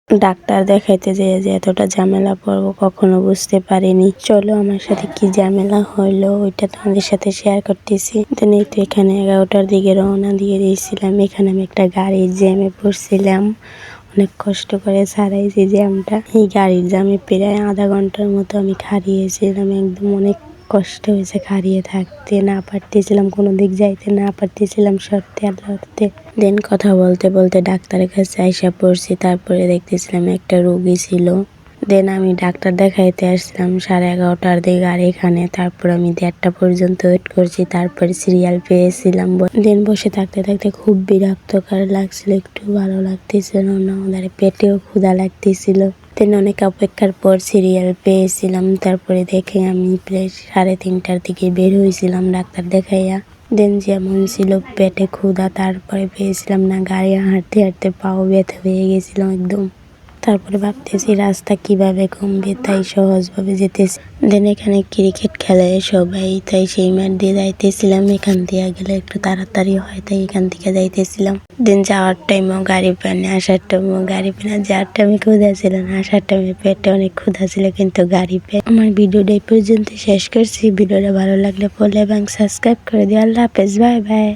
Doctor দেখাইতে যেয়ে যে এতটা ঝামেলা পড়বো কখনো বুঝতে পারিনি। চলো আমার সাথে কি ঝামেলা হইলো ওইটা তোমাদের সাথে শেয়ার করতেছি। দেন এই তো এখানে 11টার দিকে রওনা দিয়ে দিয়েছিলাম। এখানে আমি একটা গাড়ির জ্যামে পড়ছিলাম, অনেক কষ্ট করে ছাড়াইছি জ্যামটা। এই গাড়ির জ্যামে প্রায় আধা ঘন্টার মতো আমি খাড়িয়েছিলাম। একদম অনেক কষ্ট হয়েছে খাড়িয়ে থাকতে, না পারতেছিলাম কোনো দিক যাইতে, না পারতেছিলাম সরতে আল্লাহতে। দেন কথা বলতে বলতে ডাক্তারের কাছে আইসা পড়ছি। তারপরে দেখতেছিলাম একটা রোগী ছিল। দেন আমি ডাক্তার দেখাইতে আসছিলাম 11:30টার দিকে আর এখানে। তারপর আমি 1:30টা পর্যন্ত ওয়েট করছি, তারপরে সিরিয়াল পেয়েছিলাম। দেন বসে থাকতে থাকতে খুব বিরক্তকর লাগছিল, একটু ভালো লাগতেছিল না, ওদের পেটেও ক্ষুধা লাগতেছিল। দেন অনেক অপেক্ষার পর সিরিয়াল পেয়েছিলাম। তারপরে দেখে আমি প্রায় 3:30টার দিকে বের হয়েছিলাম ডাক্তার দেখাইয়া। দেন যেমন ছিল পেটে ক্ষুধা, তারপরে পেয়েছিলাম না, গাড়ি হাঁটতে হাঁটতে পাও ব্যথা হয়ে গেছিল একদম। তারপরে ভাবতেছি রাস্তা কিভাবে কমবে, তাই সহজভাবে যেতেছি। দেন এখানে ক্রিকেট খেলায় সবাই, তাই সেই মাঠ দিয়ে যাইতেছিলাম। এখান দিয়ে গেলে একটু তাড়াতাড়ি হয়, তাই এখান থেকে যাইতেছিলাম। দেন যাওয়ার টাইমেও গাড়ি পানি, আসার টাইমেও গাড়ি পানি। যাওয়ার টাইমে ক্ষুধা ছিল না, আসার টাইমে পেটে অনেক ক্ষুধা ছিল, কিন্তু গাড়ি পেয়ে। আমার ভিডিওটা এই পর্যন্ত শেষ করছি। ভিডিওটা ভালো লাগলে ফলো এবং সাবস্ক্রাইব করে দিও। আল্লাহ হাফেজ, বাই বাই।